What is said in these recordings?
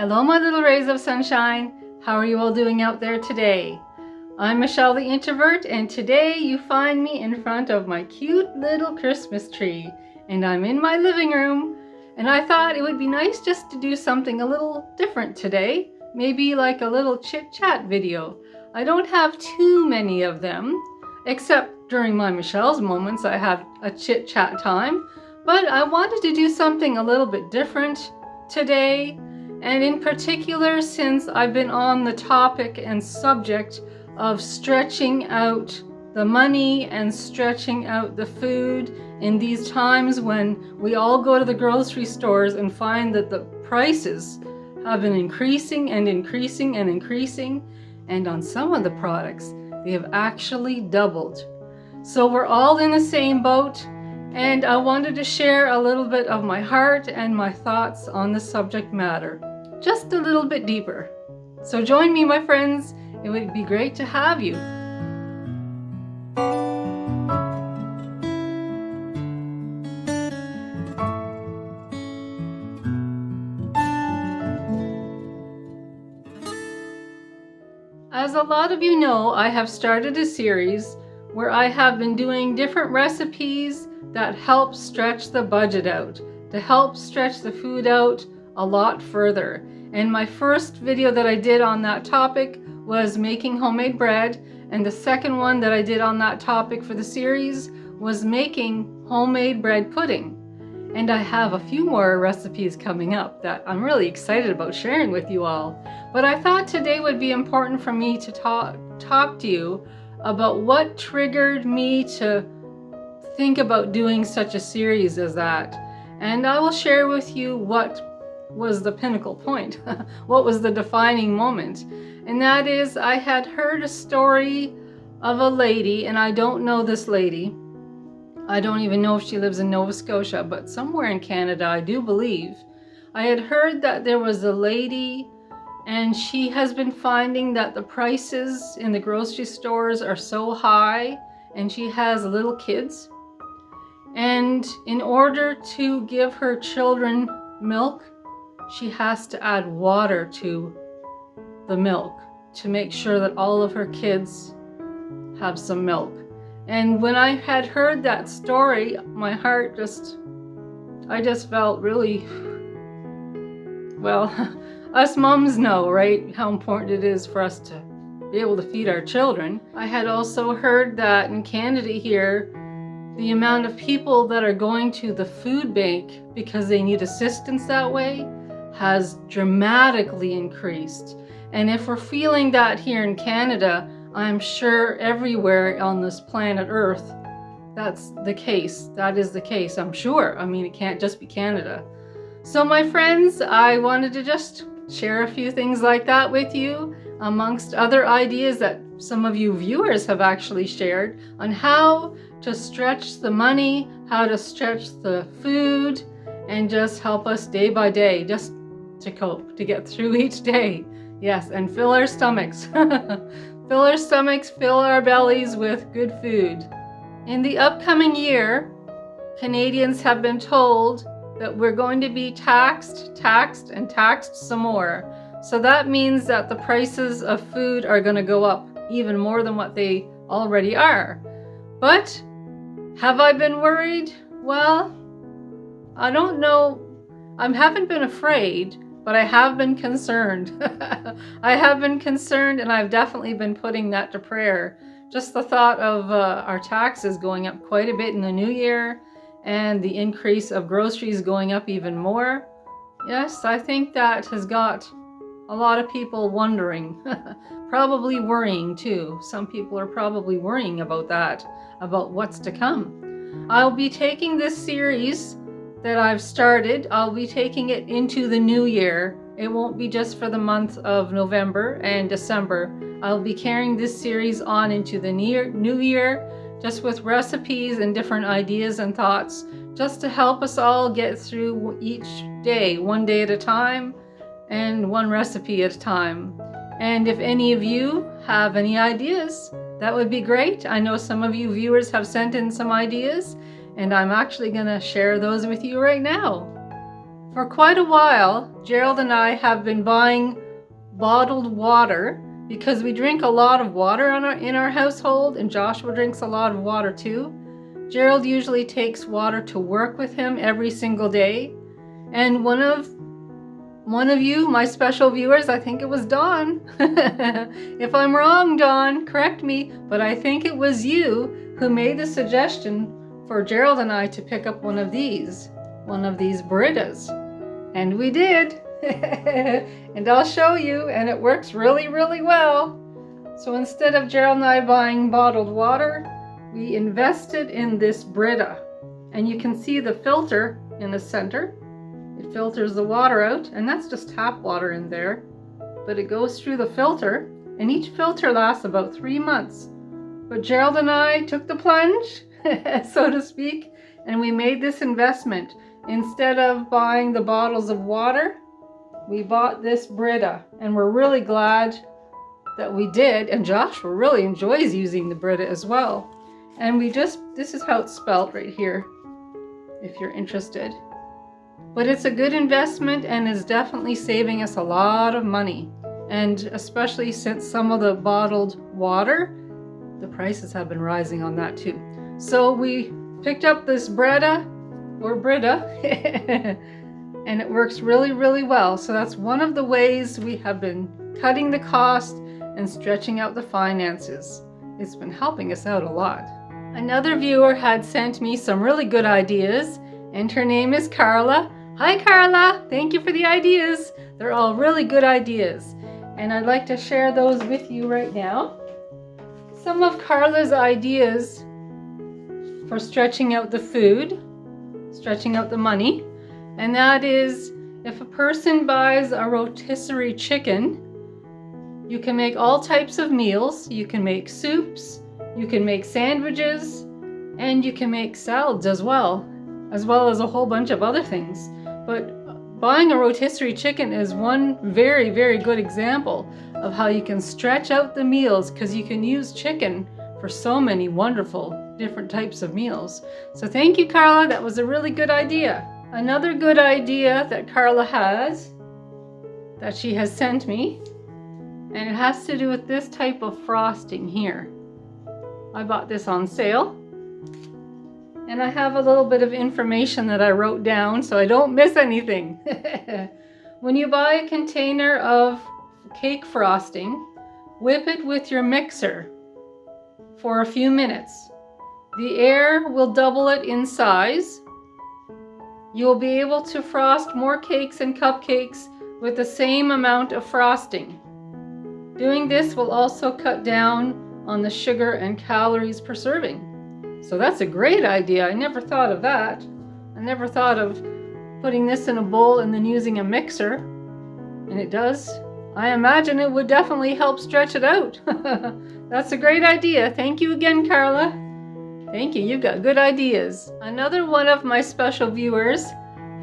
Hello, my little rays of sunshine. How are you all doing out there today? I'm Michelle the Introvert, and today you find me in front of my cute little Christmas tree, and I'm in my living room, and I thought it would be nice just to do something a little different today, maybe like a little chit-chat video. I don't have too many of them, except during my Michelle's moments I have a chit-chat time, but I wanted to do something a little bit different today. And in particular, since I've been on the topic and subject of stretching out the money and stretching out the food in these times when we all go to the grocery stores and find that the prices have been increasing and increasing and increasing, and on some of the products, they have actually doubled. So we're all in the same boat, and I wanted to share a little bit of my heart and my thoughts on the subject matter. Just a little bit deeper. So join me, my friends. It would be great to have you. As a lot of you know, I have started a series where I have been doing different recipes that help stretch the budget out, to help stretch the food out a lot further. And my first video that I did on that topic was making homemade bread, and the second one that I did on that topic for the series was making homemade bread pudding. And I have a few more recipes coming up that I'm really excited about sharing with you all. But I thought today would be important for me to talk to you about what triggered me to think about doing such a series as that. And I will share with you what was the pinnacle point, what was the defining moment. And that is, I had heard a story of a lady, and I don't know this lady. I don't even know if she lives in Nova Scotia, but somewhere in Canada, I do believe. I had heard that there was a lady, and she has been finding that the prices in the grocery stores are so high, and she has little kids. And in order to give her children milk, she has to add water to the milk to make sure that all of her kids have some milk. And when I had heard that story, my heart I just felt really, well, us moms know, right, how important it is for us to be able to feed our children. I had also heard that in Canada here, the amount of people that are going to the food bank because they need assistance that way has dramatically increased. And if we're feeling that here in Canada, I'm sure everywhere on this planet Earth, that's the case. That is the case, I'm sure. I mean, it can't just be Canada. So my friends, I wanted to just share a few things like that with you, amongst other ideas that some of you viewers have actually shared on how to stretch the money, how to stretch the food, and just help us day by day, just to cope, to get through each day. Yes, and fill our stomachs. Fill our stomachs, fill our bellies with good food. In the upcoming year, Canadians have been told that we're going to be taxed, and taxed some more. So that means that the prices of food are going to go up even more than what they already are. But have I been worried? Well, I don't know. I haven't been afraid, but I have been concerned. I have been concerned, and I've definitely been putting that to prayer. Just the thought of our taxes going up quite a bit in the new year, and the increase of groceries going up even more. Yes, I think that has got a lot of people wondering, probably worrying too. Some people are probably worrying about that, about what's to come. I'll be taking this series that I've started, I'll be taking it into the new year. It won't be just for the month of November and December. I'll be carrying this series on into the new year, just with recipes and different ideas and thoughts, just to help us all get through each day, one day at a time, and one recipe at a time. And if any of you have any ideas, that would be great. I know some of you viewers have sent in some ideas, and I'm actually going to share those with you right now. For quite a while, Gerald and I have been buying bottled water because we drink a lot of water in our household, and Joshua drinks a lot of water too. Gerald usually takes water to work with him every single day. And one of you, my special viewers, I think it was Dawn. If I'm wrong, Dawn, correct me, but I think it was you who made the suggestion for Gerald and I to pick up one of these Britas. And we did. And I'll show you, and it works really, really well. So instead of Gerald and I buying bottled water, we invested in this Brita. And you can see the filter in the center. It filters the water out, and that's just tap water in there. But it goes through the filter, and each filter lasts about 3 months. But Gerald and I took the plunge, so to speak, and we made this investment. Instead of buying the bottles of water, we bought this Brita, and we're really glad that we did. And Joshua really enjoys using the Brita as well. And this is how it's spelt right here, if you're interested. But it's a good investment and is definitely saving us a lot of money. And especially since some of the bottled water, the prices have been rising on that too. So we picked up this Brita, and it works really, really well. So that's one of the ways we have been cutting the cost and stretching out the finances. It's been helping us out a lot. Another viewer had sent me some really good ideas, and her name is Carla. Hi Carla, thank you for the ideas. They're all really good ideas, and I'd like to share those with you right now. Some of Carla's ideas for stretching out the food, stretching out the money, and that is, if a person buys a rotisserie chicken, you can make all types of meals. You can make soups, you can make sandwiches, and you can make salads as well as a whole bunch of other things. But buying a rotisserie chicken is one very, very good example of how you can stretch out the meals, because you can use chicken for so many wonderful different types of meals. So thank you, Carla. That was a really good idea. Another good idea that Carla has, that she has sent me, and it has to do with this type of frosting here. I bought this on sale, and I have a little bit of information that I wrote down so I don't miss anything. When you buy a container of cake frosting, whip it with your mixer for a few minutes. The air will double it in size. You'll be able to frost more cakes and cupcakes with the same amount of frosting. Doing this will also cut down on the sugar and calories per serving. So that's a great idea. I never thought of that. I never thought of putting this in a bowl and then using a mixer. And it does. I imagine it would definitely help stretch it out. That's a great idea. Thank you again, Carla. Thank you. You've got good ideas. Another one of my special viewers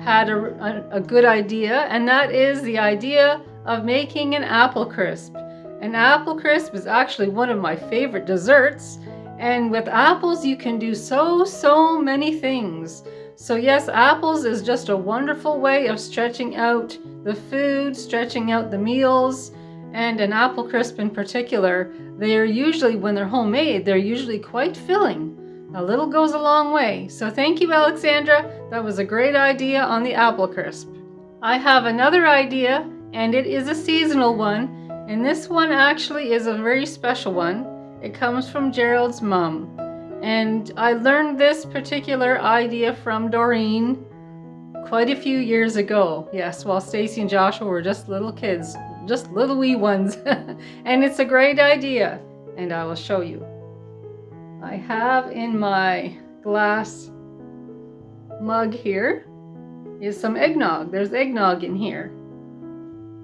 had a good idea, and that is the idea of making an apple crisp. An apple crisp is actually one of my favorite desserts, and with apples you can do so many things. So yes, apples is just a wonderful way of stretching out the food, stretching out the meals, and an apple crisp in particular. They are usually, when they're homemade, they're usually quite filling. A little goes a long way. So thank you, Alexandra. That was a great idea on the apple crisp. I have another idea, and it is a seasonal one, and this one actually is a very special one. It comes from Gerald's mom, and I learned this particular idea from Doreen quite a few years ago. Yes, while Stacy and Joshua were just little kids, just little wee ones. And it's a great idea, and I will show you. I have in my glass mug here is some eggnog. There's eggnog in here.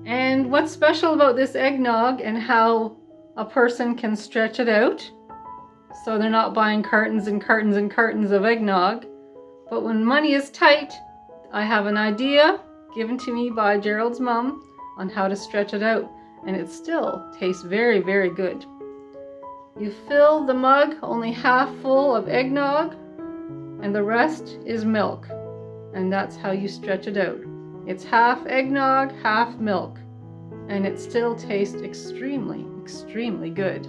And what's special about this eggnog and how a person can stretch it out, so they're not buying cartons and cartons and cartons of eggnog. But when money is tight, I have an idea given to me by Gerald's mom on how to stretch it out, and it still tastes very, very good. You fill the mug only half full of eggnog, and the rest is milk, and that's how you stretch it out. It's half eggnog, half milk, and it still tastes extremely, extremely good.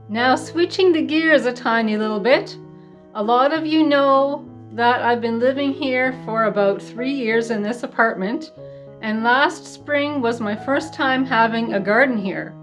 Now switching the gears a tiny little bit, a lot of you know that I've been living here for about 3 years in this apartment, and last spring was my first time having a garden here.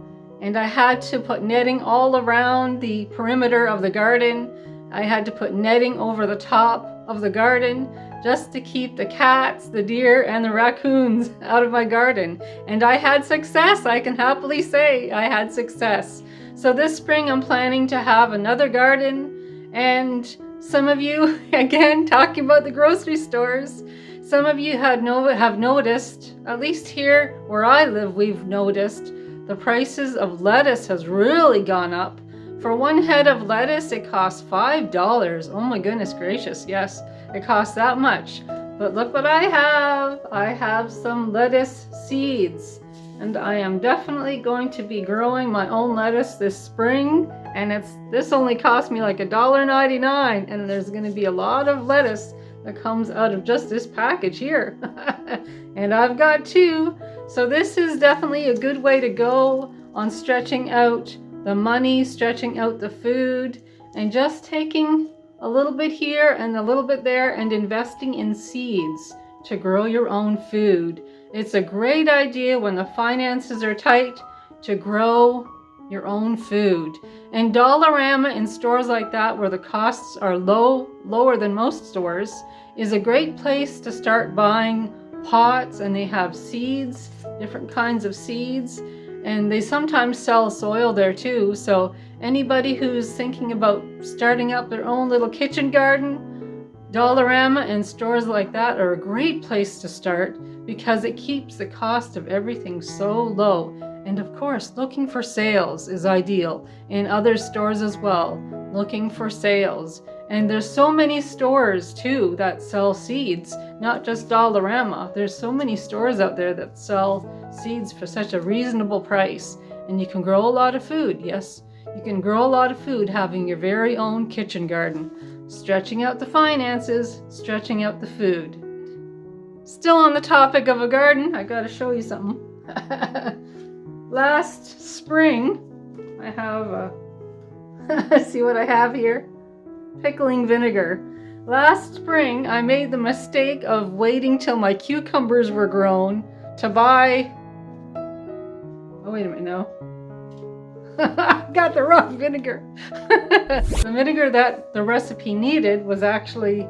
And I had to put netting all around the perimeter of the garden. I had to put netting over the top of the garden just to keep the cats, the deer, and the raccoons out of my garden. And I had success, I can happily say I had success. So this spring I'm planning to have another garden, and some of you, again, talking about the grocery stores, some of you have noticed, at least here where I live, we've noticed the prices of lettuce has really gone up. For one head of lettuce, it costs $5. Oh my goodness gracious, yes, it costs that much. But look what I have. I have some lettuce seeds, and I am definitely going to be growing my own lettuce this spring. And this only cost me like $1.99, and there's going to be a lot of lettuce that comes out of just this package here. And I've got 2. So this is definitely a good way to go on stretching out the money, stretching out the food, and just taking a little bit here and a little bit there and investing in seeds to grow your own food. It's a great idea when the finances are tight to grow your own food. And Dollarama in stores like that where the costs are lower than most stores is a great place to start buying pots, and they have seeds, different kinds of seeds, and they sometimes sell soil there too. So anybody who's thinking about starting up their own little kitchen garden, Dollarama and stores like that are a great place to start because it keeps the cost of everything so low. And of course, looking for sales is ideal in other stores as well, looking for sales. And there's so many stores too that sell seeds, not just Dollarama. There's so many stores out there that sell seeds for such a reasonable price. And you can grow a lot of food. Yes, you can grow a lot of food having your very own kitchen garden. Stretching out the finances, stretching out the food. Still on the topic of a garden, I gotta show you something. Last spring, I have see what I have here? Pickling vinegar. Last spring, I made the mistake of waiting till my cucumbers were grown to buy... Oh, wait a minute, no. I got the wrong vinegar. The vinegar that the recipe needed was actually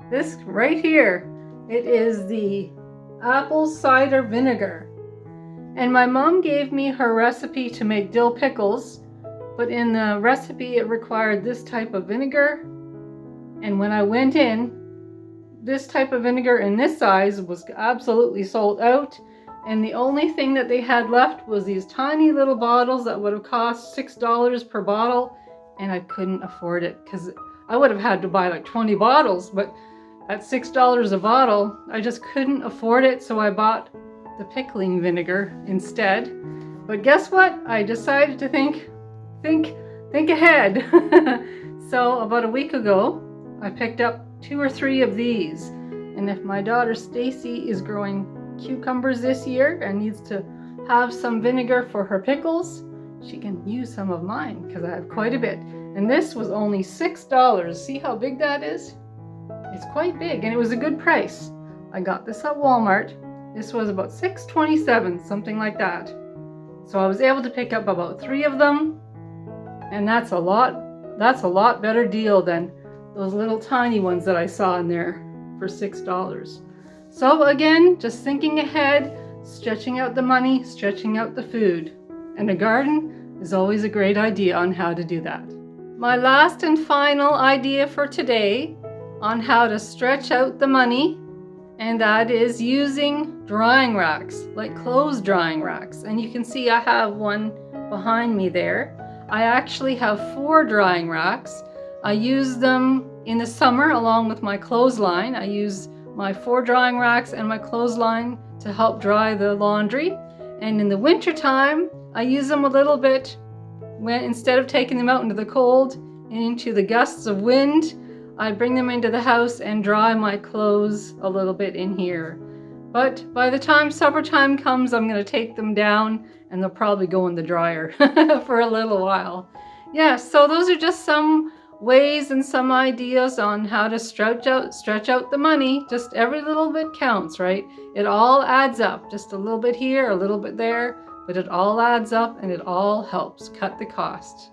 this right here. It is the apple cider vinegar. And my mom gave me her recipe to make dill pickles, but in the recipe it required this type of vinegar. And when I went in, this type of vinegar in this size was absolutely sold out. And the only thing that they had left was these tiny little bottles that would have cost $6 per bottle. And I couldn't afford it because I would have had to buy like 20 bottles, but at $6 a bottle, I just couldn't afford it. So I bought the pickling vinegar instead. But guess what? I decided to think ahead. So about a week ago, I picked up 2 or 3 of these. And if my daughter Stacy is growing cucumbers this year and needs to have some vinegar for her pickles, she can use some of mine because I have quite a bit. And this was only $6. See how big that is? It's quite big, and it was a good price. I got this at Walmart. This was about $6.27, something like that. So I was able to pick up about 3 of them, and that's a lot better deal than those little tiny ones that I saw in there for $6. So again, just thinking ahead, stretching out the money, stretching out the food. And a garden is always a great idea on how to do that. My last and final idea for today on how to stretch out the money, and that is using drying racks, like clothes drying racks. And you can see I have one behind me there. I actually have 4 drying racks. I use them in the summer along with my clothesline. I use my 4 drying racks and my clothesline to help dry the laundry. And in the winter time, I use them a little bit when instead of taking them out into the cold and into the gusts of wind, I bring them into the house and dry my clothes a little bit in here. But by the time supper time comes, I'm going to take them down and they'll probably go in the dryer for a little while. Yeah, so those are just some ways and some ideas on how to stretch out the money. Just every little bit counts, right? It all adds up. Just a little bit here, a little bit there, but it all adds up and it all helps cut the cost.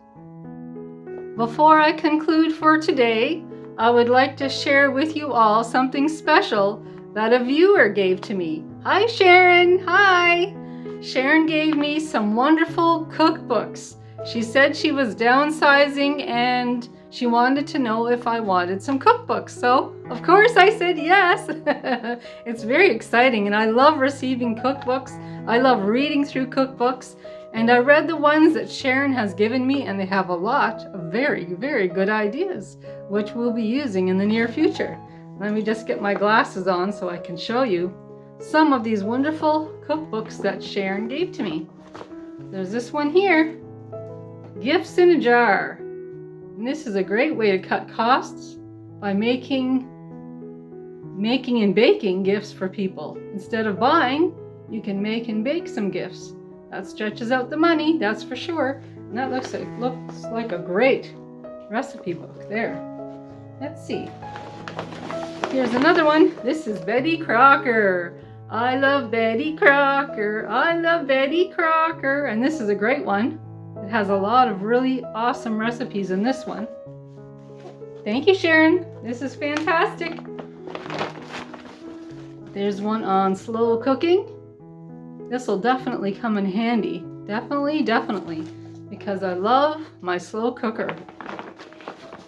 Before I conclude for today, I would like to share with you all something special that a viewer gave to me. Hi, Sharon. Hi. Sharon gave me some wonderful cookbooks. She said she was downsizing and she wanted to know if I wanted some cookbooks. So, of course, I said yes. It's very exciting and I love receiving cookbooks. I love reading through cookbooks. And I read the ones that Sharon has given me, and they have a lot of very, very good ideas, which we'll be using in the near future. Let me just get my glasses on so I can show you some of these wonderful cookbooks that Sharon gave to me. There's this one here, Gifts in a Jar. And this is a great way to cut costs by making and baking gifts for people. Instead of buying, you can make and bake some gifts. That stretches out the money, that's for sure. And that looks like a great recipe book there. Let's see. Here's another one. This is Betty Crocker. I love Betty Crocker. I love Betty Crocker. And this is a great one. It has a lot of really awesome recipes in this one. Thank you, Sharon. This is fantastic. There's one on slow cooking. This will definitely come in handy. Definitely. Because I love my slow cooker.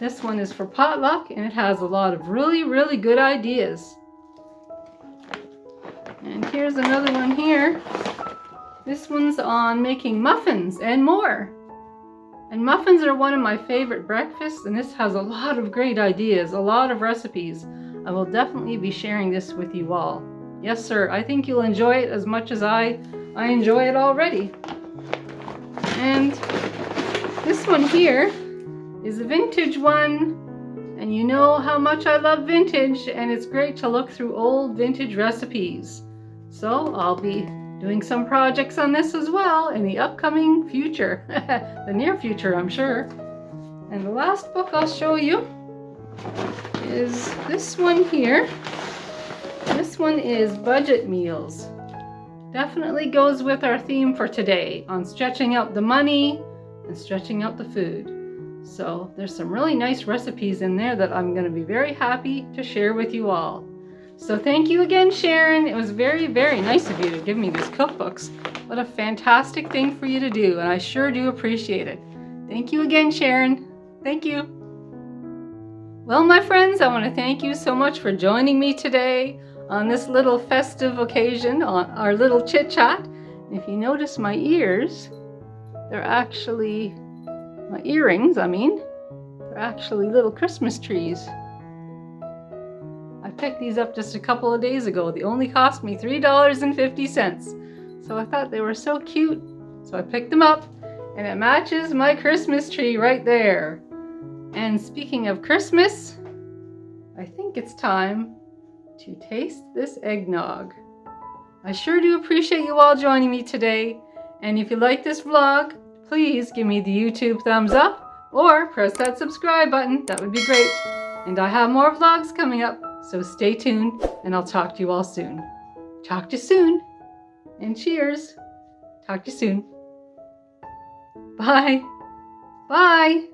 This one is for potluck and it has a lot of really, really good ideas. And here's another one here. This one's on making muffins and more. And muffins are one of my favorite breakfasts, and this has a lot of great ideas, a lot of recipes. I will definitely be sharing this with you all. Yes, sir, I think you'll enjoy it as much as I enjoy it already. And this one here is a vintage one, and you know how much I love vintage, and it's great to look through old vintage recipes. So I'll be doing some projects on this as well in the upcoming future, the near future, I'm sure. And the last book I'll show you is this one here. This one is Budget Meals. Definitely goes with our theme for today on stretching out the money and stretching out the food. So there's some really nice recipes in there that I'm going to be very happy to share with you all. So thank you again, Sharon. It was very, very nice of you to give me these cookbooks. What a fantastic thing for you to do, and I sure do appreciate it. Thank you again, Sharon. Thank you. Well, my friends, I want to thank you so much for joining me today on this little festive occasion, on our little chit-chat. If you notice my ears, they're actually, my earrings, they're actually little Christmas trees. I picked these up just a couple of days ago. They only cost me $3.50. So I thought they were so cute. So I picked them up, and it matches my Christmas tree right there. And speaking of Christmas, I think it's time to taste this eggnog. I sure do appreciate you all joining me today. And if you like this vlog, please give me the YouTube thumbs up or press that subscribe button. That would be great. And I have more vlogs coming up, so stay tuned and I'll talk to you all soon. Talk to you soon. And cheers. Talk to you soon. Bye. Bye.